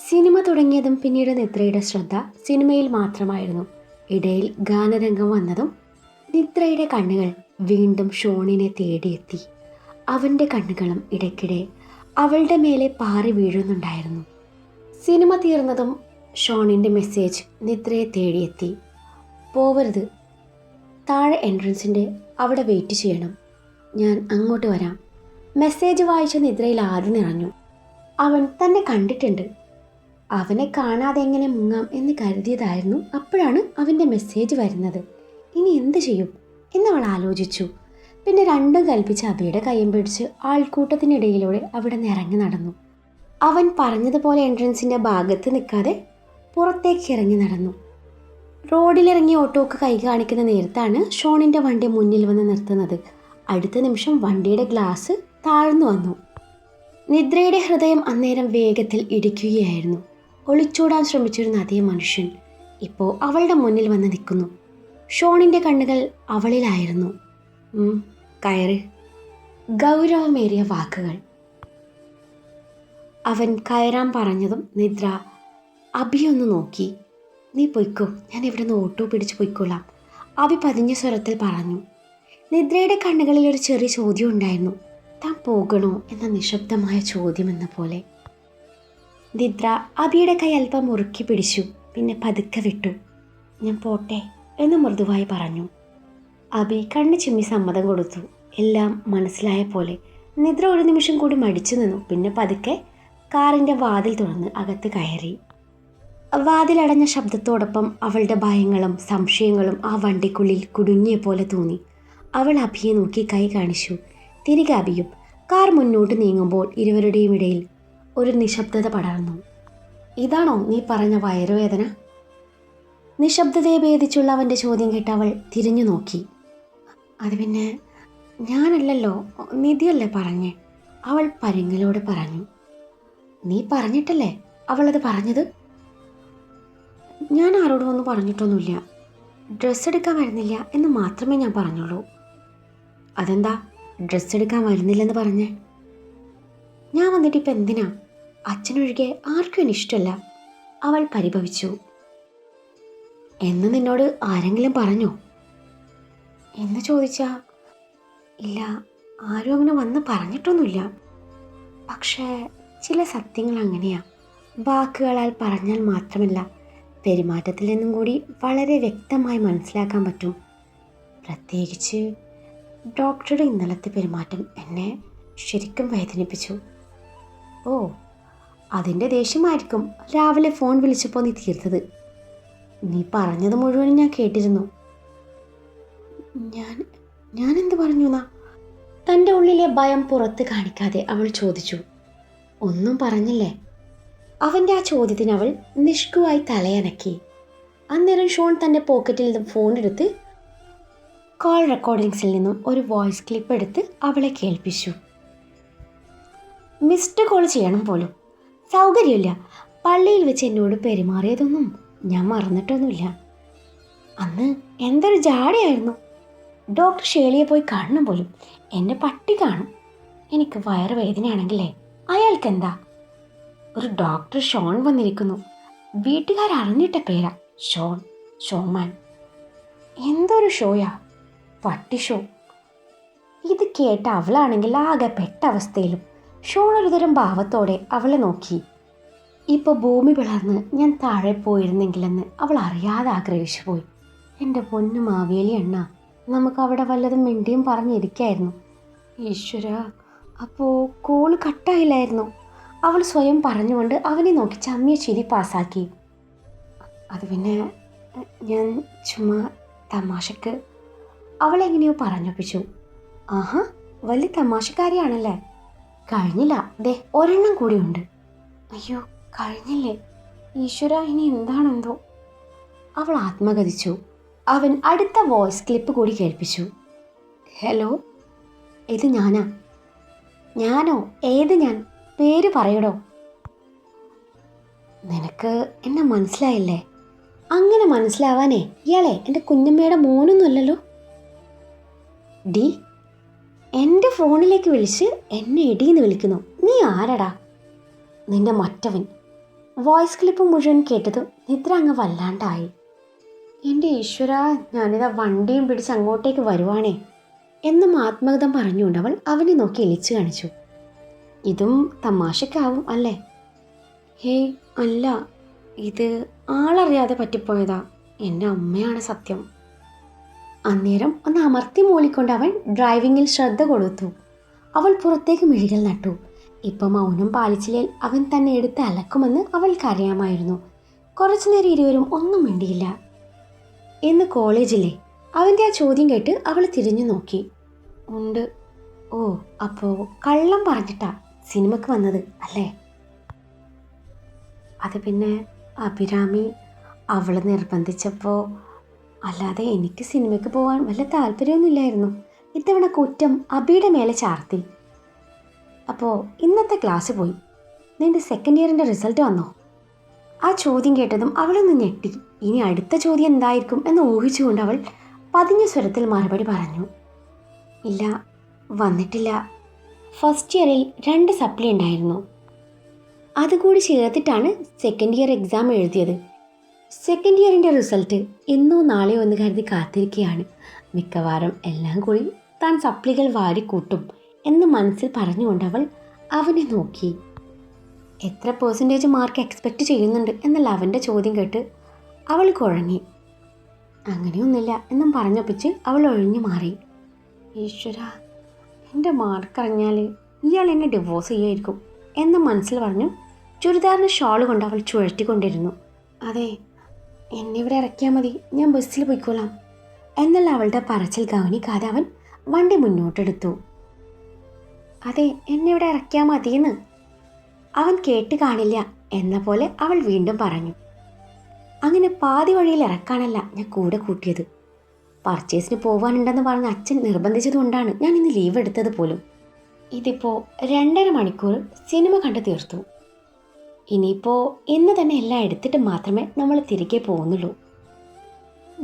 Cinema തുടങ്ങിയതും പിന്നീട് നിദ്രയുടെ ശ്രദ്ധ സിനിമയിൽ മാത്രമായിരുന്നു. ഇടയിൽ ഗാനരംഗം വന്നതും നിദ്രയുടെ കണ്ണുകൾ വീണ്ടും ഷോണിനെ തേടിയെത്തി. അവൻ്റെ കണ്ണുകളും ഇടയ്ക്കിടെ അവളുടെ മേലെ പാറി വീഴുന്നുണ്ടായിരുന്നു. സിനിമ തീർന്നതും ഷോണിൻ്റെ മെസ്സേജ് നിദ്രയെ തേടിയെത്തി. പോവരുത്, താഴെ എൻട്രൻസിൻ്റെ അവിടെ വെയിറ്റ് ചെയ്യണം, ഞാൻ അങ്ങോട്ട് വരാം. മെസ്സേജ് വായിച്ച നിദ്രയിൽ ആദ്യം നിറഞ്ഞു. അവൻ തന്നെ കണ്ടിട്ടുണ്ട്. അവനെ കാണാതെ എങ്ങനെ മുങ്ങാം എന്ന് കരുതിയതായിരുന്നു. അപ്പോഴാണ് അവൻ്റെ മെസ്സേജ് വരുന്നത്. ഇനി എന്ത് ചെയ്യും എന്നവൾ ആലോചിച്ചു. പിന്നെ രണ്ടും കൽപ്പിച്ച് അബിയുടെ കയ്യും പിടിച്ച് ആൾക്കൂട്ടത്തിനിടയിലൂടെ അവിടെ നിന്ന് ഇറങ്ങി നടന്നു. അവൻ പറഞ്ഞതുപോലെ എൻട്രൻസിൻ്റെ ഭാഗത്ത് നിൽക്കാതെ പുറത്തേക്ക് ഇറങ്ങി നടന്നു. റോഡിലിറങ്ങി ഓട്ടോക്ക് കൈ കാണിക്കുന്ന നേരത്താണ് ഷോണിൻ്റെ വണ്ടി മുന്നിൽ വന്ന് നിർത്തുന്നത്. അടുത്ത നിമിഷം വണ്ടിയുടെ ഗ്ലാസ് താഴ്ന്നു വന്നു. നിദ്രയുടെ ഹൃദയം അന്നേരം വേഗത്തിൽ ഇടിക്കുകയായിരുന്നു. ഒളിച്ചോടാൻ ശ്രമിച്ചിരുന്ന അതേ മനുഷ്യൻ ഇപ്പോൾ അവളുടെ മുന്നിൽ വന്ന് നിൽക്കുന്നു. ഷോണിൻ്റെ കണ്ണുകൾ അവളിലായിരുന്നു. കയറ്. ഗൗരവമേറിയ വാക്കുകൾ. അവൻ കയറാൻ പറഞ്ഞതും നിദ്ര അബിയൊന്ന് നോക്കി. നീ പൊയ്ക്കോ, ഞാൻ ഇവിടെ നിന്ന് ഓട്ടോ പിടിച്ച് പൊയ്ക്കൊള്ളാം, അബി പതിഞ്ഞ സ്വരത്തിൽ പറഞ്ഞു. നിദ്രയുടെ കണ്ണുകളിൽ ഒരു ചെറിയ ചോദ്യം ഉണ്ടായിരുന്നു. താൻ പോകണോ എന്ന നിശബ്ദമായ ചോദ്യമെന്ന പോലെ. നിദ്ര അബിയുടെ കൈ അല്പം മുറുക്കി പിടിച്ചു. പിന്നെ പതുക്കെ വിട്ടു. ഞാൻ പോട്ടെ എന്ന് മൃദുവായി പറഞ്ഞു. അബി കണ്ണ് ചിമ്മി സമ്മതം കൊടുത്തു. എല്ലാം മനസ്സിലായ പോലെ. നിദ്ര ഒരു നിമിഷം കൂടി മടിച്ചു നിന്നു. പിന്നെ പതുക്കെ കാറിൻ്റെ വാതിൽ തുറന്ന് അകത്ത് കയറി. വാതിലടഞ്ഞ ശബ്ദത്തോടൊപ്പം അവളുടെ ഭയങ്ങളും സംശയങ്ങളും ആ വണ്ടിക്കുള്ളിൽ കുടുങ്ങിയ പോലെ തോന്നി. അവൾ അബിയെ നോക്കി കൈ കാണിച്ചു. തിരികെ അബിയും. കാർ മുന്നോട്ട് നീങ്ങുമ്പോൾ ഇരുവരുടെയും ഇടയിൽ ഒരു നിശബ്ദത പടർന്നു. ഇതാണോ നീ പറഞ്ഞ വയറുവേദന? നിശബ്ദതയെ ഭേദിച്ചുള്ള അവൻ്റെ ചോദ്യം കേട്ട് അവൾ തിരിഞ്ഞു നോക്കി. അത് പിന്നെ ഞാനല്ലല്ലോ, നിധിയല്ലേ പറഞ്ഞേ, അവൾ പരുങ്ങലോടെ പറഞ്ഞു. നീ പറഞ്ഞിട്ടല്ലേ അവളത് പറഞ്ഞത്? ഞാൻ ആരോടും ഒന്നും പറഞ്ഞിട്ടൊന്നുമില്ല. ഡ്രസ്സ് എടുക്കാൻ വരുന്നില്ല എന്ന് മാത്രമേ ഞാൻ പറഞ്ഞുള്ളൂ. അതെന്താ ഡ്രസ്സ് എടുക്കാൻ വരുന്നില്ലെന്ന് പറഞ്ഞേ? ഞാൻ വന്നിട്ട് ഇപ്പം എന്തിനാ? അച്ഛനൊഴികെ ആർക്കും എന്നെ ഇഷ്ടമല്ല, അവൾ പരിഭവിച്ചു. എന്ന് നിന്നോട് ആരെങ്കിലും പറഞ്ഞോ എന്ന് ചോദിച്ചാ ഇല്ല, ആരും അങ്ങനെ വന്ന് പറഞ്ഞിട്ടൊന്നുമില്ല. പക്ഷേ ചില സത്യങ്ങൾ അങ്ങനെയാ, വാക്കുകളാൽ പറഞ്ഞാൽ മാത്രമല്ല പെരുമാറ്റത്തിൽ നിന്നും കൂടി വളരെ വ്യക്തമായി മനസ്സിലാക്കാൻ പറ്റും. പ്രത്യേകിച്ച് ഡോക്ടറുടെ ഇന്നലത്തെ പെരുമാറ്റം എന്നെ ശരിക്കും വേദനിപ്പിച്ചു. ഓ, അതിൻ്റെ ദേഷ്യമായിരിക്കും രാവിലെ ഫോൺ വിളിച്ചപ്പോൾ നീ തീർത്തത്. നീ പറഞ്ഞത് മുഴുവനും ഞാൻ കേട്ടിരുന്നു. ഞാൻ എന്ത് പറഞ്ഞു എന്നാ? തൻ്റെ ഉള്ളിലെ ഭയം പുറത്ത് കാണിക്കാതെ അവൾ ചോദിച്ചു. ഒന്നും പറഞ്ഞില്ലേ? അവൻ്റെ ആ ചോദ്യത്തിന് അവൾ നിഷ്കുവായി തലയനക്കി. അന്നേരം ഷോൺ തൻ്റെ പോക്കറ്റിൽ നിന്നും ഫോൺ എടുത്ത് കോൾ റെക്കോർഡിങ്സിൽ നിന്നും ഒരു വോയിസ് ക്ലിപ്പ് എടുത്ത് അവളെ കേൾപ്പിച്ചു. മിസ്ഡ് കോൾ ചെയ്യണം പോലും സൗകര്യമില്ല. പള്ളിയിൽ വെച്ച് എന്നോട് പെരുമാറിയതൊന്നും ഞാൻ മറന്നിട്ടൊന്നുമില്ല. അന്ന് എന്തൊരു ജാടയായിരുന്നു. ഡോക്ടർ ഷേളിയെ പോയി കാണണം പോലും. എൻ്റെ പട്ടി കാണും. എനിക്ക് വയറുവേദനയാണെങ്കിലേ അയാൾക്കെന്താ? ഒരു ഡോക്ടർ ഷോൺ വന്നിരിക്കുന്നു. വീട്ടുകാരറിഞ്ഞിട്ട പേരാ ഷോൺ, ഷോമാൻ. എന്തൊരു ഷോയാ, പട്ടി ഷോ. ഇത് കേട്ട അവളാണെങ്കിൽ ആകെ പെട്ട അവസ്ഥയിലും. ഷോൺ ഒരുതരം ഭാവത്തോടെ അവളെ നോക്കി. ഇപ്പോൾ ഭൂമി പിളർന്ന് ഞാൻ താഴെ പോയിരുന്നെങ്കിലെന്ന് അവൾ അറിയാതെ ആഗ്രഹിച്ചു പോയി. എൻ്റെ പൊന്നു മാവേലി അണ്ണ, നമുക്ക് അവിടെ വല്ലതും മിണ്ടിയും പറഞ്ഞിരിക്കായിരുന്നു. ഈശ്വര, അപ്പോൾ കോള് കട്ടായില്ലായിരുന്നു. അവൾ സ്വയം പറഞ്ഞുകൊണ്ട് അവനെ നോക്കി ചമ്മിയ ചിരി പാസാക്കി. അത് പിന്നെ ഞാൻ ചുമ്മാ തമാശക്ക് അവളെങ്ങനെയോ പറഞ്ഞൊപ്പിച്ചു. ആഹാ, വലിയ തമാശക്കാരിയാണല്ലേ. കഴിഞ്ഞില്ല, ദേ ഒരെണ്ണം കൂടിയുണ്ട്. അയ്യോ, കഴിഞ്ഞില്ലേ? ഈശ്വര, ഇനി എന്താണെന്തോ. അവൾ ആത്മഗതിച്ചു. അവൻ അടുത്ത വോയിസ് ക്ലിപ്പ് കൂടി കേൾപ്പിച്ചു. ഹലോ, ഇത് ഞാനാ. ഞാനോ? ഏത് ഞാൻ? പേര് പറയടോ. നിനക്ക് എന്നെ മനസ്സിലായില്ലേ? അങ്ങനെ മനസ്സിലാവാനേ ഇയാളെ എൻ്റെ കുഞ്ഞമ്മയുടെ മോനൊന്നുമല്ലല്ലോ. ഡി, എൻ്റെ ഫോണിലേക്ക് വിളിച്ച് എന്നെ ഇടീന്ന് വിളിക്കുന്നു. നീ ആരടാ? നിന്റെ മറ്റവൻ. വോയിസ് ക്ലിപ്പ് മുഴുവൻ കേട്ടതും നിദ്ര അങ്ങ് വല്ലാണ്ടായി. എൻ്റെ ഈശ്വര, ഞാനിതാ വണ്ടിയും പിടിച്ച് അങ്ങോട്ടേക്ക് വരുവാണേ എന്നും ആത്മഗതം പറഞ്ഞുകൊണ്ട് അവൾ അവനെ നോക്കി എളിച്ചു കാണിച്ചു. ഇതും തമാശക്കാവും അല്ലേ? ഹേയ് അല്ല, ഇത് ആളറിയാതെ പറ്റിപ്പോയതാ. എൻ്റെ അമ്മയാണ് സത്യം. അന്നേരം ഒന്ന് അമർത്തി മൂളിക്കൊണ്ട് അവൻ ഡ്രൈവിങ്ങിൽ ശ്രദ്ധ കൊടുത്തു. അവൾ പുറത്തേക്ക് മിഴികൾ നട്ടു. ഇപ്പം മൗനം പാലിച്ചില്ലേൽ അവൻ തന്നെ എടുത്ത് അലക്കുമെന്ന് അവൾക്കറിയാമായിരുന്നു. കുറച്ചു നേരം ഇരുവരും ഒന്നും മിണ്ടിയില്ല. ഇന്ന് കോളേജിലെ അവൻ്റെ ആ ചോദ്യം കേട്ട് അവൾ തിരിഞ്ഞു നോക്കി. ഉണ്ട്. ഓ, അപ്പോൾ കള്ളം പറഞ്ഞിട്ടാ സിനിമക്ക് വന്നത് അല്ലേ? അത് പിന്നെ അഭിരാമി അവൾ നിർബന്ധിച്ചപ്പോൾ, അല്ലാതെ എനിക്ക് സിനിമയ്ക്ക് പോകാൻ വല്ല താല്പര്യമൊന്നുമില്ലായിരുന്നു. ഇത്തവണ കുറ്റം അബിയുടെ മേലെ ചാർത്തി. അപ്പോൾ ഇന്നത്തെ ക്ലാസ് പോയി. നിന്റെ സെക്കൻഡ് ഇയറിൻ്റെ റിസൾട്ട് വന്നോ? ആ ചോദ്യം കേട്ടതും അവളൊന്ന് ഞെട്ടി. ഇനി അടുത്ത ചോദ്യം എന്തായിരിക്കും എന്ന് ഊഹിച്ചുകൊണ്ട് അവൾ പതിഞ്ഞ സ്വരത്തിൽ മറുപടി പറഞ്ഞു. ഇല്ല, വന്നിട്ടില്ല. ഫസ്റ്റ് ഇയറിൽ 2 സപ്ലി ഉണ്ടായിരുന്നു. അതുകൂടി ചേർത്തിട്ടാണ് സെക്കൻഡ് ഇയർ എക്സാം എഴുതിയത്. സെക്കൻഡ് ഇയറിൻ്റെ റിസൾട്ട് ഇന്നോ നാളെയോ എന്ന് കരുതി കാത്തിരിക്കുകയാണ്. മിക്കവാറും എല്ലാം കൂടി താൻ സപ്ലികൾ വാരിക്കൂട്ടും എന്ന് മനസ്സിൽ പറഞ്ഞുകൊണ്ട് അവൾ അവനെ നോക്കി. എത്ര പെർസെൻറ്റേജ് മാർക്ക് എക്സ്പെക്റ്റ് ചെയ്യുന്നുണ്ട് എന്നല്ല അവൻ്റെ ചോദ്യം കേട്ട് അവൾ കുഴങ്ങി. അങ്ങനെയൊന്നുമില്ല എന്നും പറഞ്ഞൊപ്പിച്ച് അവൾ ഒഴിഞ്ഞു മാറി. ഈശ്വര, എൻ്റെ മാർക്ക് അറിഞ്ഞാൽ ഇയാൾ എന്നെ ഡിവോഴ്സ് ചെയ്യായിരിക്കും എന്ന് മനസ്സിൽ പറഞ്ഞു ചുരിദാറിന് ഷോൾ കൊണ്ട് അവൾ ചുഴറ്റിക്കൊണ്ടിരുന്നു. അതെ, എന്നെ ഇവിടെ ഇറക്കിയാൽ മതി, ഞാൻ ബസ്സിൽ പോയിക്കോളാം എന്നുള്ള അവളുടെ പറച്ചിൽ ഗൗനിക്കാതെ അവൻ വണ്ടി മുന്നോട്ടെടുത്തു. അതെ, എന്നെ ഇവിടെ ഇറക്കിയാൽ മതിയെന്ന് അവൻ കേട്ട് കാണില്ല എന്ന പോലെ അവൾ വീണ്ടും പറഞ്ഞു. അങ്ങനെ പാതി വഴിയിൽ ഇറക്കാനല്ല ഞാൻ കൂടെ കൂട്ടിയത്. പർച്ചേസിന് പോകാനുണ്ടെന്ന് പറഞ്ഞ് അച്ഛൻ നിർബന്ധിച്ചതുകൊണ്ടാണ് ഞാൻ ഇന്ന് ലീവ് എടുത്തത് പോലും. ഇതിപ്പോൾ 2.5 മണിക്കൂർ സിനിമ കണ്ടു തീർത്തു. ഇനിയിപ്പോൾ ഇന്ന് തന്നെ എല്ലാം എടുത്തിട്ട് മാത്രമേ നമ്മൾ തിരികെ പോകുന്നുള്ളൂ.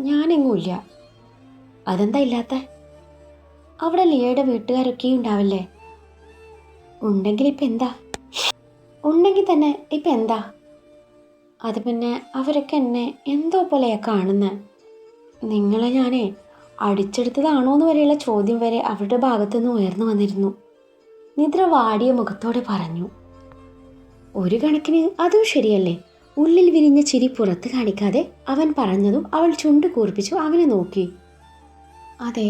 ഞാനെങ്ങുമില്ല. അതെന്താ ഇല്ലാത്ത? അവിടെ ലിയയുടെ വീട്ടുകാരൊക്കെയും ഉണ്ടാവില്ലേ? ഉണ്ടെങ്കിൽ ഇപ്പം എന്താ? ഉണ്ടെങ്കിൽ തന്നെ ഇപ്പം എന്താ? അത് പിന്നെ അവരൊക്കെ എന്നെ എന്തോ പോലെയാണ് കാണുന്നത്. നിങ്ങളെ ഞാനേ അടിച്ചെടുത്തതാണോ എന്ന് വരെയുള്ള ചോദ്യം വരെ അവരുടെ ഭാഗത്തുനിന്ന് ഉയർന്നു വന്നിരുന്നു. നിദ്ര വാടിയ മുഖത്തോടെ പറഞ്ഞു. ഒരു കണക്കിന് അതും ശരിയല്ലേ. ഉള്ളിൽ വിരിഞ്ഞ ചിരി പുറത്ത് കാണിക്കാതെ അവൻ പറഞ്ഞതും അവൾ ചുണ്ടു കൂർപ്പിച്ചു അവനെ നോക്കി. അതെ,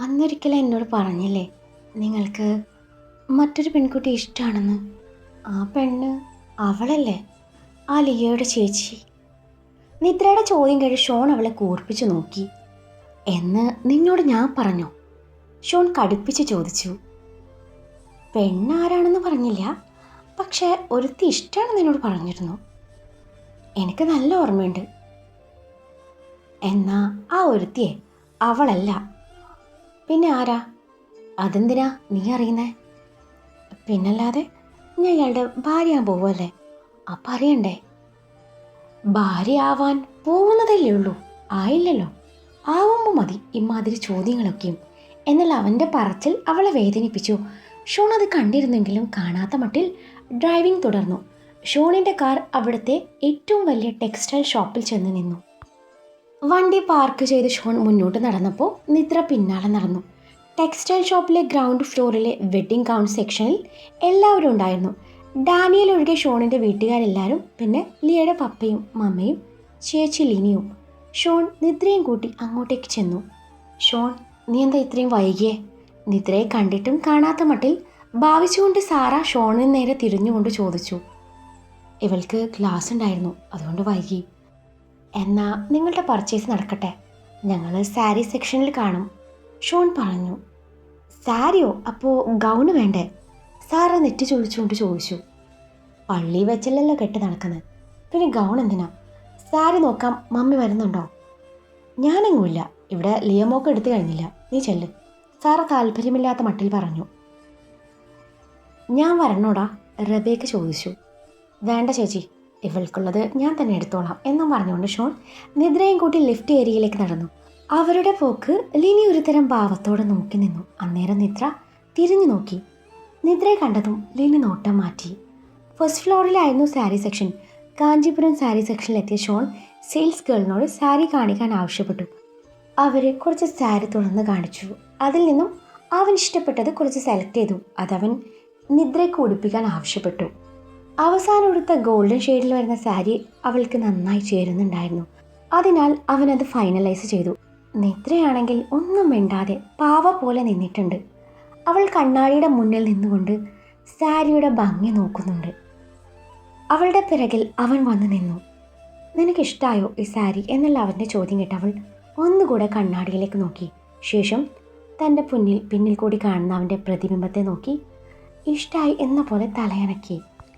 അന്നൊരിക്കലും എന്നോട് പറഞ്ഞില്ലേ നിങ്ങൾക്ക് മറ്റൊരു പെൺകുട്ടി ഇഷ്ടമാണെന്ന്? ആ പെണ്ണ് അവളല്ലേ, ആ ലിയയുടെ ചേച്ചി? നിദ്രയുടെ ചോദ്യം കേട്ട് ഷോൺ അവളെ കൂർപ്പിച്ചു നോക്കി. എന്ന് നിന്നോട് ഞാൻ പറഞ്ഞോ? ഷോൺ കടുപ്പിച്ച് ചോദിച്ചു. പെണ്ണാരാണെന്ന് പറഞ്ഞില്ല, പക്ഷേ ഒരുത്തി ഇഷ്ടമാണെന്ന് എന്നോട് പറഞ്ഞിരുന്നു. എനിക്ക് നല്ല ഓർമ്മയുണ്ട്. എന്നാ ആ ഒരുത്തിയെ അവളല്ല. പിന്നെ ആരാ? അതെന്തിനാ നീ അറിയുന്നേ? പിന്നല്ലാതെ, ഞാൻ ഇയാളുടെ ഭാര്യയാൻ പോവല്ലേ, അപ്പം അറിയണ്ടേ? ഭാര്യ ആവാൻ പോകുന്നതല്ലേ ഉള്ളൂ, ആയില്ലല്ലോ. ആവുമ്പോൾ മതി ഇമാതിരി ചോദ്യങ്ങളൊക്കെയും എന്നാൽ അവൻ്റെ പറച്ചിൽ അവളെ വേദനിപ്പിച്ചു. ഷോൺ അത് കണ്ടിരുന്നെങ്കിലും കാണാത്ത മട്ടിൽ ഡ്രൈവിംഗ് തുടർന്നു. ഷോണിൻ്റെ കാർ അവിടുത്തെ ഏറ്റവും വലിയ ടെക്സ്റ്റൈൽ ഷോപ്പിൽ ചെന്ന് നിന്നു. വണ്ടി പാർക്ക് ചെയ്ത് ഷോൺ മുന്നോട്ട് നടന്നപ്പോൾ നിദ്ര പിന്നാലെ നടന്നു. ടെക്സ്റ്റൈൽ ഷോപ്പിലെ ഗ്രൗണ്ട് ഫ്ലോറിലെ വെഡ്ഡിംഗ് ഗൗൺ സെക്ഷനിൽ എല്ലാവരും ഉണ്ടായിരുന്നു. ഡാനിയൽ ഒഴികെ ഷോണിൻ്റെ വീട്ടുകാരെല്ലാവരും, പിന്നെ ലിയയുടെ പപ്പയും മമ്മയും ചേച്ചി ലിനിയും. ഷോൺ നിദ്രയും കൂട്ടി അങ്ങോട്ടേക്ക് ചെന്നു. ഷോൺ, നീ എന്താ ഇത്രയും വൈകിയേ? നിദ്രയെ കണ്ടിട്ടും കാണാത്ത മട്ടിൽ ഭാവിച്ചുകൊണ്ട് സാറ ഷോണിന് നേരെ തിരിഞ്ഞുകൊണ്ട് ചോദിച്ചു. ഇവൾക്ക് ക്ലാസ് ഉണ്ടായിരുന്നു, അതുകൊണ്ട് വൈകി. എന്നാ നിങ്ങളുടെ പർച്ചേസ് നടക്കട്ടെ, ഞങ്ങൾ സാരി സെക്ഷനിൽ കാണും, ഷോൺ പറഞ്ഞു. സാരിയോ? അപ്പോൾ ഗൗണ് വേണ്ടേ? സാറ നെറ്റി ചൊളിച്ചുകൊണ്ട് ചോദിച്ചു. പള്ളി വെച്ചല്ലല്ലോ കെട്ടി നടക്കുന്നത്, പിന്നെ ഗൗൺ എന്തിനാ? സാരി നോക്കാം, മമ്മി വരുന്നുണ്ടോ? ഞാനെങ്ങുമില്ല, ഇവിടെ ലിയമോക്ക് എടുത്തു കഴിഞ്ഞില്ല, നീ ചെല്ല്, സാറ താല്പര്യമില്ലാത്ത മട്ടിൽ പറഞ്ഞു. ഞാൻ വരണോടാ? റബേക്ക ചോദിച്ചു. വേണ്ട ചേച്ചി, ഇവൾക്കുള്ളത് ഞാൻ തന്നെ എടുത്തോളാം എന്നും പറഞ്ഞുകൊണ്ട് ഷോൺ നിദ്രയും കൂട്ടി ലിഫ്റ്റ് ഏരിയയിലേക്ക് നടന്നു. അവരുടെ പോക്ക് ലിനി ഒരു തരം ഭാവത്തോടെ നോക്കി നിന്നു. അന്നേരം നിദ്ര തിരിഞ്ഞു നോക്കി. നിദ്രയെ കണ്ടതും ലിനി നോട്ടം മാറ്റി. ഫസ്റ്റ് ഫ്ലോറിലായിരുന്നു സാരി സെക്ഷൻ. കാഞ്ചീപുരം സാരി സെക്ഷനിലെത്തിയ ഷോൺ സെയിൽസ് ഗേളിനോട് സാരി കാണിക്കാൻ ആവശ്യപ്പെട്ടു. അവർ കുറച്ച് സാരി തുറന്ന് കാണിച്ചു. അതിൽ നിന്നും അവൻ ഇഷ്ടപ്പെട്ടത് കുറച്ച് സെലക്ട് ചെയ്തു. അതവൻ നിദ്രയ്ക്ക് ഉടുപ്പിക്കാൻ ആവശ്യപ്പെട്ടു. അവസാനം എടുത്ത ഗോൾഡൻ ഷെയ്ഡിൽ വരുന്ന സാരി അവൾക്ക് നന്നായി ചേരുന്നുണ്ടായിരുന്നു. അതിനാൽ അവനത് ഫൈനലൈസ് ചെയ്തു. നിദ്രയാണെങ്കിൽ ഒന്നും മിണ്ടാതെ പാവ പോലെ നിന്നിട്ടുണ്ട്. അവൾ കണ്ണാടിയുടെ മുന്നിൽ നിന്നുകൊണ്ട് സാരിയുടെ ഭംഗി നോക്കുന്നുണ്ട്. അവളുടെ പിറകിൽ അവൻ വന്ന് നിന്നു. നിനക്കിഷ്ടായോ ഈ സാരി എന്നുള്ള അവൻ്റെ ചോദ്യം കേട്ട് അവൾ ഒന്നുകൂടെ കണ്ണാടിയിലേക്ക് നോക്കി. ശേഷം തൻ്റെ പിന്നിൽ കൂടി കാണുന്ന അവൻ്റെ പ്രതിബിംബത്തെ നോക്കി ഇഷ്ടായി എന്ന പോലെ തലയണക്കി.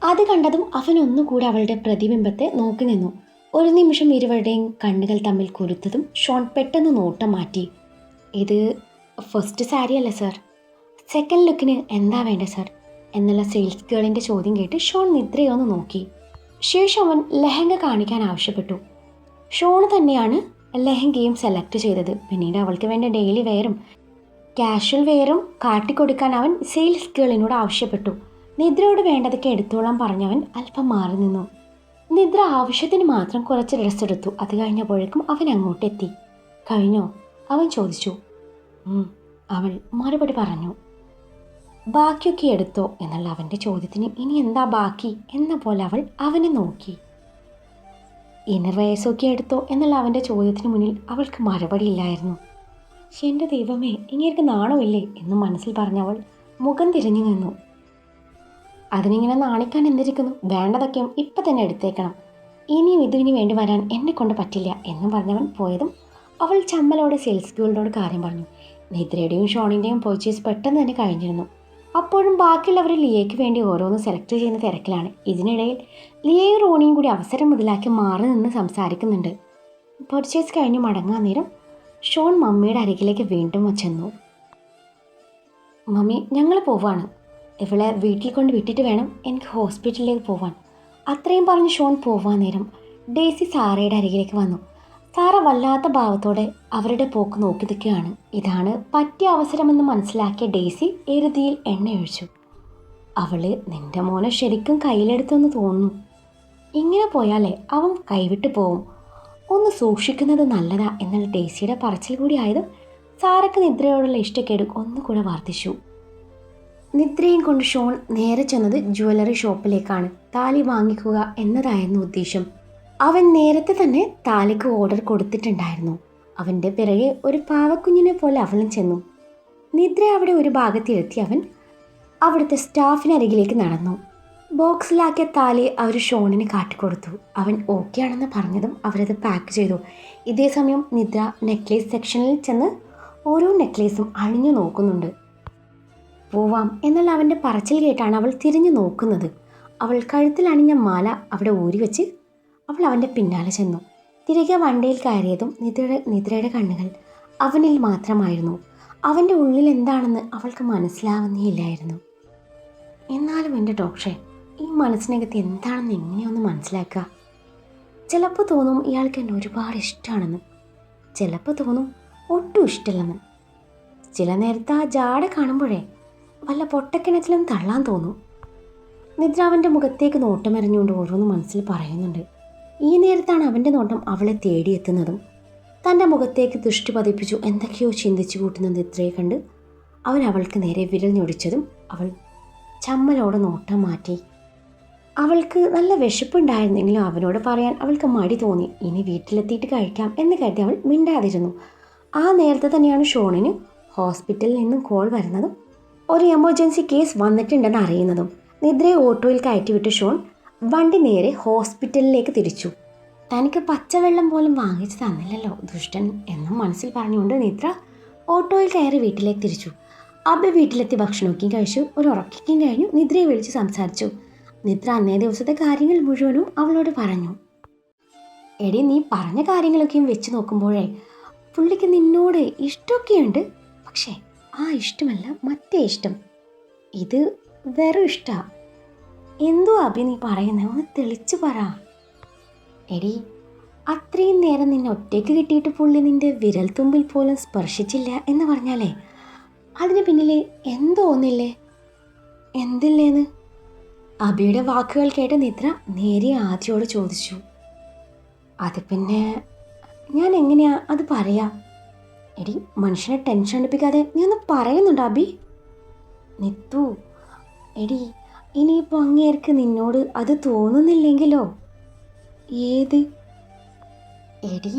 അത് കണ്ടതും അവൻ ഒന്നുകൂടെ അവളുടെ പ്രതിബിംബത്തെ നോക്കി നിന്നു. ഒരു നിമിഷം ഇരുവരുടെയും കണ്ണുകൾ തമ്മിൽ കുരുത്തതും ഷോൺ പെട്ടെന്ന് നോട്ടം മാറ്റി. ഇത് ഫസ്റ്റ് സാരി അല്ല സർ, സെക്കൻഡ് ലുക്കിന് എന്താ വേണ്ട സർ എന്നുള്ള സെയിൽസ് ഗേളിൻ്റെ ചോദ്യം കേട്ട് ഷോൺ നിദ്രയൊന്ന് നോക്കി. ശേഷം അവൻ ലെഹങ്ക കാണിക്കാൻ ആവശ്യപ്പെട്ടു. ഷോൺ തന്നെയാണ് ലെഹങ്കയും സെലക്ട് ചെയ്തത്. പിന്നീട് അവൾക്ക് വേണ്ട ഡെയിലി വെയറും കാഷ്വൽ വെയറും കാട്ടിക്കൊടുക്കാൻ അവൻ സെയിൽസ് ഗേളിനോട് ആവശ്യപ്പെട്ടു. നിദ്രയോട് വേണ്ടതൊക്കെ എടുത്തോളാൻ പറഞ്ഞവൻ അല്പം മാറി നിന്നു. നിദ്ര ആവശ്യത്തിന് മാത്രം കുറച്ച് ഡ്രസ്സ് എടുത്തു. അത് കഴിഞ്ഞപ്പോഴേക്കും അവൻ അങ്ങോട്ടെത്തി. കഴിഞ്ഞോ അവൻ ചോദിച്ചു. അവൾ മറുപടി പറഞ്ഞു. ബാക്കിയൊക്കെ എടുത്തോ എന്നുള്ള അവൻ്റെ ചോദ്യത്തിന് ഇനി എന്താ ബാക്കി എന്ന പോലെ അവൾ അവനെ നോക്കി. ഇന്നർ വെയേഴ്സൊക്കെ എടുത്തോ എന്നുള്ള അവൻ്റെ ചോദ്യത്തിന് മുന്നിൽ അവൾക്ക് മറുപടി ഇല്ലായിരുന്നു. എൻ്റെ ദൈവമേ, ഇനി എനിക്ക് നാണമില്ലേ എന്ന് മനസ്സിൽ പറഞ്ഞവൾ മുഖം തിരിഞ്ഞു നിന്നു. അതിനിങ്ങനെ നാണിക്കാൻ എന്തിരിക്കുന്നു, വേണ്ടതൊക്കെയും ഇപ്പം തന്നെ എടുത്തേക്കണം, ഇനിയും ഇതിന് വേണ്ടി വരാൻ എന്നെ കൊണ്ട് പറ്റില്ല എന്ന് പറഞ്ഞവൻ പോയതും അവൾ ചമ്മലോടെ സെയിൽസ് ഗേളിനോട് കാര്യം പറഞ്ഞു. നിദ്രയുടെയും ഷോണിൻ്റെയും പർച്ചേസ് പെട്ടെന്ന് തന്നെ കഴിഞ്ഞിരുന്നു. അപ്പോഴും ബാക്കിയുള്ളവർ ലിയയ്ക്ക് വേണ്ടി ഓരോന്ന് സെലക്ട് ചെയ്യുന്ന തിരക്കിലാണ്. ഇതിനിടയിൽ ലിയയും റോണിയും കൂടി അവസരം മുതലാക്കി മാറി നിന്ന് സംസാരിക്കുന്നുണ്ട്. പർച്ചേസ് കഴിഞ്ഞ് മടങ്ങാൻ നേരം ഷോൺ മമ്മിയുടെ അരികിലേക്ക് വീണ്ടും ചെന്നു. മമ്മി, ഞങ്ങൾ പോവാണ്. ഇവളെ വീട്ടിൽ കൊണ്ട് വിട്ടിട്ട് വേണം എനിക്ക് ഹോസ്പിറ്റലിലേക്ക് പോവാൻ. അത്രയും പറഞ്ഞ് ഷോൺ പോവാൻ നേരം ഡേസി സാറയുടെ അരികിലേക്ക് വന്നു. സാറ വല്ലാത്ത ഭാവത്തോടെ അവരുടെ പോക്ക് നോക്കി നിൽക്കുകയാണ്. ഇതാണ് പറ്റിയ അവസരമെന്ന് മനസ്സിലാക്കിയ ഡേസി എരുതിയിൽ എണ്ണയൊഴിച്ചു. അവള് നിന്റെ മോനെ ശരിക്കും കയ്യിലെടുത്തെന്ന് തോന്നുന്നു. ഇങ്ങനെ പോയാലേ അവൻ കൈവിട്ട് പോവും. ഒന്ന് സൂക്ഷിക്കുന്നത് നല്ലതാ എന്നുള്ള ഡേസിയുടെ പറച്ചിൽ കൂടി ആയതും സാറയ്ക്ക് നിദ്രയോടുള്ള ഇഷ്ടക്കേട് ഒന്നുകൂടെ വർദ്ധിച്ചു. നിദ്രയും കൊണ്ട് ഷോൺ നേരെ ചെന്നത് ജ്വല്ലറി ഷോപ്പിലേക്കാണ്. താലി വാങ്ങിക്കുക എന്നതായിരുന്നു ഉദ്ദേശം. അവൻ നേരത്തെ തന്നെ താലിക്ക് ഓർഡർ കൊടുത്തിട്ടുണ്ടായിരുന്നു. അവൻ്റെ പിറകെ ഒരു പാവക്കുഞ്ഞിനെ പോലെ അവളും ചെന്നു. നിദ്ര അവിടെ ഒരു ഭാഗത്തിരുത്തി അവൻ അവിടുത്തെ സ്റ്റാഫിനരികിലേക്ക് നടന്നു. ബോക്സിലാക്കിയ താലി അവർ ഷോണിന് കാട്ടിക്കൊടുത്തു. അവൻ ഓക്കെ ആണെന്ന് പറഞ്ഞതും അവരത് പാക്ക് ചെയ്തു. ഇതേ സമയം നിദ്ര നെക്ലേസ് സെക്ഷനിൽ ചെന്ന് ഓരോ നെക്ലേസും അണിഞ്ഞു നോക്കുന്നുണ്ട്. പോവാം എന്നുള്ള അവൻ്റെ പറച്ചിൽ കേട്ടാണ് അവൾ തിരിഞ്ഞു നോക്കുന്നത്. അവൾ കഴുത്തിൽ അണിഞ്ഞ മാല അവിടെ ഊരി വെച്ച് അവൾ അവൻ്റെ പിന്നാലെ ചെന്നു. തിരികെ വണ്ടിയിൽ കയറിയതും നിദ്രയുടെ കണ്ണുകൾ അവനിൽ മാത്രമായിരുന്നു. അവൻ്റെ ഉള്ളിൽ എന്താണെന്ന് അവൾക്ക് മനസ്സിലാവുന്നേയില്ലായിരുന്നു. എന്നാലും എൻ്റെ ഡോക്ടറെ, ഈ മനസ്സിനകത്ത് എന്താണെന്ന് എങ്ങനെയൊന്ന് മനസ്സിലാക്കുക. ചിലപ്പോൾ തോന്നും ഇയാൾക്ക് എന്നെ ഒരുപാട് ഇഷ്ടമാണെന്ന്, ചിലപ്പോൾ തോന്നും ഒട്ടും ഇഷ്ടമല്ലെന്ന്. ചില നേരത്തെ ആ ജാട കാണുമ്പോഴേ വല്ല പൊട്ടക്കിണറ്റിലും തള്ളാൻ തോന്നും. നിദ്ര അവൻ്റെ മുഖത്തേക്ക് നോട്ടമെറിഞ്ഞുകൊണ്ട് ഓരോന്ന് മനസ്സിൽ പറയുന്നുണ്ട്. ഈ നേരത്താണ് അവൻ്റെ നോട്ടം അവളെ തേടിയെത്തുന്നതും. തൻ്റെ മുഖത്തേക്ക് ദൃഷ്ടി പതിപ്പിച്ചു എന്തൊക്കെയോ ചിന്തിച്ചു കൂട്ടുന്ന നിദ്രയെ കണ്ട് അവൻ അവൾക്ക് നേരെ വിരൽ ഞൊടിച്ചതും അവൾ ചമ്മലോടെ നോട്ടം മാറ്റി. അവൾക്ക് നല്ല വിശപ്പുണ്ടായിരുന്നെങ്കിലും അവനോട് പറയാൻ അവൾക്ക് മടി തോന്നി. ഇനി വീട്ടിലെത്തിയിട്ട് കഴിക്കാം എന്ന് കരുതി അവൾ മിണ്ടാതിരുന്നു. ആ നേരത്തെ തന്നെയാണ് ഷോണിന് ഹോസ്പിറ്റലിൽ നിന്നും കോൾ വരുന്നതും ഒരു എമർജൻസി കേസ് വന്നിട്ടുണ്ടെന്ന് അറിയുന്നതും. നിദ്രയെ ഓട്ടോയിൽ കയറ്റിവിട്ട് ഷോൺ വണ്ടി നേരെ ഹോസ്പിറ്റലിലേക്ക് തിരിച്ചു. തനിക്ക് പച്ചവെള്ളം പോലും വാങ്ങിച്ചു തന്നില്ലല്ലോ ദുഷ്ടൻ എന്നും മനസ്സിൽ പറഞ്ഞുകൊണ്ട് നിദ്ര ഓട്ടോയിൽ കയറി വീട്ടിലേക്ക് തിരിച്ചു. അബി വീട്ടിലെത്തി ഭക്ഷണമൊക്കെയും കഴിച്ചു. ഒരു ഉറക്കിക്കും കഴിഞ്ഞു നിദ്രയെ വിളിച്ച് സംസാരിച്ചു. നിദ്ര അന്നേ ദിവസത്തെ കാര്യങ്ങൾ മുഴുവനും അവളോട് പറഞ്ഞു. എടി, നീ പറഞ്ഞ കാര്യങ്ങളൊക്കെയും വെച്ച് നോക്കുമ്പോഴേ പുള്ളിക്ക് നിന്നോട് ഇഷ്ടമൊക്കെയുണ്ട്. പക്ഷേ ആ ഇഷ്ടമല്ല മറ്റേ ഇഷ്ടം. ഇത് വെറും ഇഷ്ടമാണ്. എന്തോ അബി നീ പറയുന്നത്, ഒന്ന് തെളിച്ചു പറ. എടി, അത്രയും നേരം നിന്നെ ഒറ്റയ്ക്ക് കിട്ടിയിട്ട് പുള്ളി നിന്റെ വിരൽ തുമ്പിൽ പോലും സ്പർശിച്ചില്ല എന്ന് പറഞ്ഞാലേ അതിന് പിന്നിൽ എന്തോ ഒന്നില്ലേ? എന്തില്ലേന്ന്? അബിയുടെ വാക്കുകൾ കേട്ട് നിദ്ര നേരെ ആദിയോട് ചോദിച്ചു. അത് പിന്നെ ഞാൻ എങ്ങനെയാ അത് പറയാ? എടി, മനുഷ്യനെ ടെൻഷൻ അടുപ്പിക്കാതെ നീ ഒന്ന് പറയുന്നുണ്ടോ അബി? നിത്തു, എടി, ഇനിയിപ്പോൾ അങ്ങേർക്ക് നിന്നോട് അത് തോന്നുന്നില്ലെങ്കിലോ? ഏത്? എടി,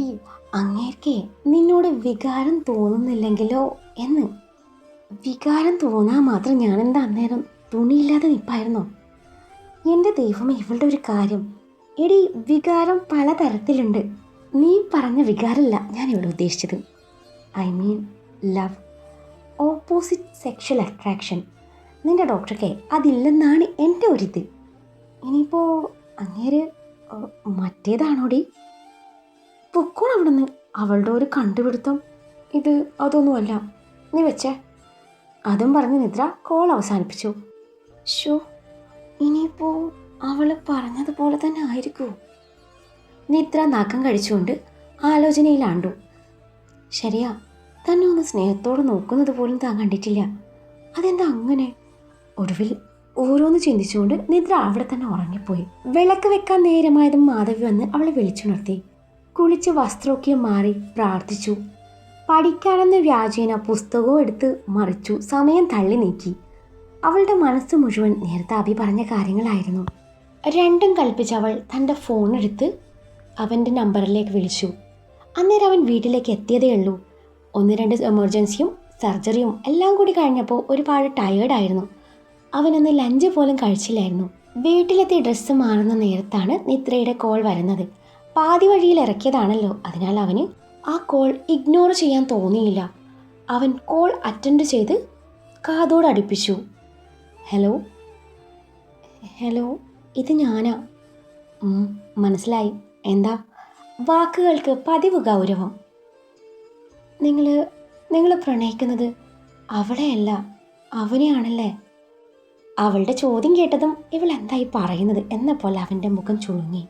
അങ്ങേർക്കേ നിന്നോട് വികാരം തോന്നുന്നില്ലെങ്കിലോ എന്ന്. വികാരം തോന്നാൻ മാത്രം ഞാനെന്താ അന്നേരം തുണിയില്ലാതെ നിൽപ്പായിരുന്നോ? എൻ്റെ ദൈവമേ, ഇവളുടെ ഒരു കാര്യം. എടി, വികാരം പലതരത്തിലുണ്ട്. നീ പറഞ്ഞ വികാരമല്ല ഞാൻ ഇവിടെ ഉദ്ദേശിച്ചത്. I mean love, opposite sexual attraction. നിൻ്റെ ഡോക്ടർക്ക് അതില്ലെന്നാണ് എൻ്റെ ഒരിത്. ഇനിയിപ്പോൾ അങ്ങേര് മറ്റേതാണോടി? പൊക്കോണം അവിടെ നിന്ന്. അവളുടെ ഒരു കണ്ടുപിടുത്തം. ഇത് അതൊന്നുമല്ല, നീ വെച്ചേ. അതും പറഞ്ഞ് നിദ്ര കോൾ അവസാനിപ്പിച്ചു. ഷോ, ഇനിയിപ്പോൾ അവൾ പറഞ്ഞതുപോലെ തന്നെ ആയിരിക്കുമോ? നിദ്ര നഖം കഴിച്ചുകൊണ്ട് ആലോചനയിലാണ്ടു. ശരിയാ, തന്നെ ഒന്ന് സ്നേഹത്തോടെ നോക്കുന്നത് പോലും താൻ കണ്ടിട്ടില്ല. അതെന്താ അങ്ങനെ? ഒടുവിൽ ഓരോന്ന് ചിന്തിച്ചുകൊണ്ട് നിദ്ര അവിടെ തന്നെ ഉറങ്ങിപ്പോയി. വിളക്ക് വെക്കാൻ നേരമായതും മാധവി വന്ന് അവളെ വിളിച്ചുണർത്തി. കുളിച്ച് വസ്ത്രമൊക്കെ മാറി പ്രാർത്ഥിച്ചു. പഠിക്കാനെന്ന വ്യാജേന പുസ്തകവും എടുത്ത് മറിച്ചു സമയം തള്ളി നീക്കി. അവളുടെ മനസ്സ് മുഴുവൻ നേരത്തെ അഭി പറഞ്ഞ കാര്യങ്ങളായിരുന്നു. രണ്ടും കൽപ്പിച്ച് അവൾ തൻ്റെ ഫോണെടുത്ത് അവൻ്റെ നമ്പറിലേക്ക് വിളിച്ചു. അന്നേരം അവൻ വീട്ടിലേക്ക് എത്തിയതേ ഉള്ളൂ. 1-2 എമർജൻസിയും സർജറിയും എല്ലാം കൂടി കഴിഞ്ഞപ്പോൾ ഒരുപാട് ടയേർഡായിരുന്നു. അവനന്ന് ലഞ്ച് പോലും കഴിച്ചില്ലായിരുന്നു. വീട്ടിലെത്തി ഡ്രസ്സ് മാറുന്ന നേരത്താണ് നിദ്രയുടെ കോൾ വരുന്നത്. പാതി വഴിയിൽ ഇറക്കിയതാണല്ലോ, അതിനാൽ അവന് ആ കോൾ ഇഗ്നോർ ചെയ്യാൻ തോന്നിയില്ല. അവൻ കോൾ അറ്റൻഡ് ചെയ്ത് കാതോട് അടുപ്പിച്ചു. ഹലോ ഹലോ, ഇത് ഞാനാ. മനസ്സിലായി. എന്താ? വാക്കുകൾക്ക് പതിവ് ഗൗരവം. നിങ്ങൾ പ്രണയിക്കുന്നത് അവളെയല്ല അവനെയാണല്ലേ? അവളുടെ ചോദ്യം കേട്ടതും ഇവൾ എന്തായി പറയുന്നത് എന്ന പോലെ അവൻ്റെ മുഖം ചുളുങ്ങി.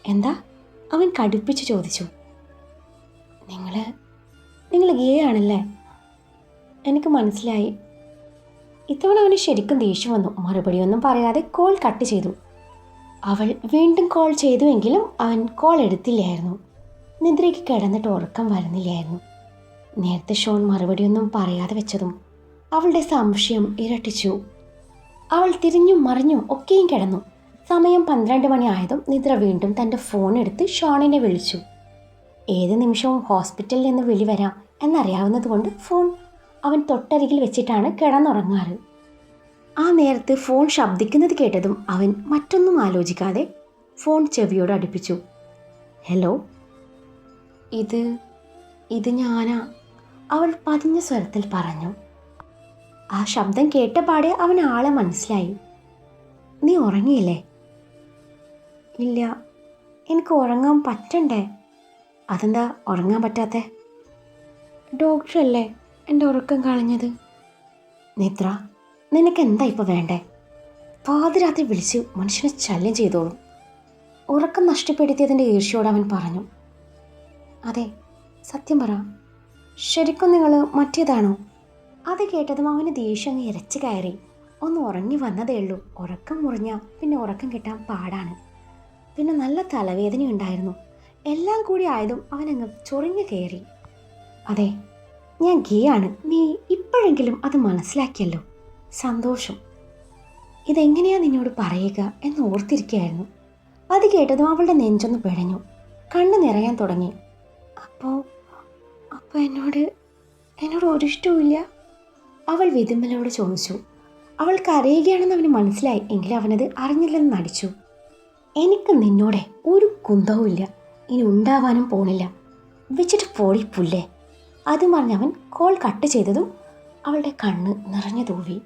എന്താ? അവൻ കടുപ്പിച്ച് ചോദിച്ചു. നിങ്ങൾ ഗേ ആണല്ലേ? എനിക്ക് മനസ്സിലായി. ഇത്തവണ അവന് ശരിക്കും ദേഷ്യം വന്നു. മറുപടിയൊന്നും പറയാതെ കോൾ കട്ട് ചെയ്തു. അവൾ വീണ്ടും കോൾ ചെയ്തുവെങ്കിലും അവൻ കോൾ എടുത്തില്ലായിരുന്നു. നിദ്രയ്ക്ക് കിടന്നിട്ട് ഉറക്കം വരുന്നില്ലായിരുന്നു. നേരത്തെ ഷോൺ മറുപടിയൊന്നും പറയാതെ വെച്ചതും അവളുടെ സംശയം ഇരട്ടിച്ചു. അവൾ തിരിഞ്ഞും മറിഞ്ഞും ഒക്കെയും കിടന്നു. സമയം 12 മണി ആയതും നിദ്ര വീണ്ടും തൻ്റെ ഫോൺ എടുത്ത് ഷോണിനെ വിളിച്ചു. ഏത് നിമിഷവും ഹോസ്പിറ്റലിൽ നിന്ന് വിളി വരാം എന്നറിയാവുന്നത് കൊണ്ട് ഫോൺ അവൻ തൊട്ടരികിൽ വെച്ചിട്ടാണ് കിടന്നുറങ്ങാറ്. ആ നേരത്ത് ഫോൺ ശബ്ദിക്കുന്നത് കേട്ടതും അവൻ മറ്റൊന്നും ആലോചിക്കാതെ ഫോൺ ചെവിയോട് അടുപ്പിച്ചു. ഹലോ, ഇത് ഞാനാ, അവൾ പതിഞ്ഞ സ്വരത്തിൽ പറഞ്ഞു. ആ ശബ്ദം കേട്ടപാടെ അവൻ ആളെ മനസ്സിലായി. നീ ഉറങ്ങിയില്ലേ? ഇല്ല, എനിക്ക് ഉറങ്ങാൻ പറ്റണ്ടേ? അതെന്താ ഉറങ്ങാൻ പറ്റാത്തെ? ഡോക്ടറല്ലേ എൻ്റെ ഉറക്കം കളഞ്ഞത്. നിദ്ര, നിനക്ക് എന്താ ഇപ്പോൾ വേണ്ടേ? പാതിരാത്രി വിളിച്ച് മനുഷ്യനെ ശല്യം ചെയ്തോളും. ഉറക്കം നഷ്ടപ്പെടുത്തിയതിൻ്റെ ഈർഷ്യയോട് അവൻ പറഞ്ഞു. അതെ, സത്യം പറ, ശരിക്കും നിങ്ങൾ മറ്റേതാണോ? അത് കേട്ടതും അവന് ദേഷ്യം ഇരച്ചു കയറി. ഒന്ന് ഉറങ്ങി വന്നതേ ഉള്ളൂ. ഉറക്കം മുറിഞ്ഞാൽ പിന്നെ ഉറക്കം കിട്ടാൻ പാടാണ്. പിന്നെ നല്ല തലവേദനയുണ്ടായിരുന്നു. എല്ലാം കൂടി ആയതും അവനങ്ങ് ചൊറിഞ്ഞു കയറി. അതെ, ഞാൻ ഗേ ആണ്. നീ ഇപ്പോഴെങ്കിലും അത് മനസ്സിലാക്കിയല്ലോ, സന്തോഷം. ഇതെങ്ങനെയാ നിന്നോട് പറയുക എന്ന് ഓർത്തിരിക്കുകയായിരുന്നു. അത് കേട്ടതും അവളുടെ നെഞ്ചൊന്ന് പിഴഞ്ഞു. കണ്ണ് നിറയാൻ തുടങ്ങി. അപ്പോൾ എന്നോട് ഒരു ഇഷ്ടവുമില്ല? അവൾ വിതുമ്പലോട് ചോദിച്ചു. അവൾ കരയുകയാണെന്ന് അവന് മനസ്സിലായി. എങ്കിലും അവനത് അറിഞ്ഞില്ലെന്ന് നടിച്ചു. എനിക്ക് നിന്നോടെ ഒരു കുന്തവുമില്ല, ഇനി ഉണ്ടാവാനും പോണില്ല. വെച്ചിട്ട് പോടി പുല്ലേ. അതും പറഞ്ഞവൻ കോൾ കട്ട് ചെയ്തതും അവളുടെ കണ്ണ് നിറഞ്ഞു തൂവി.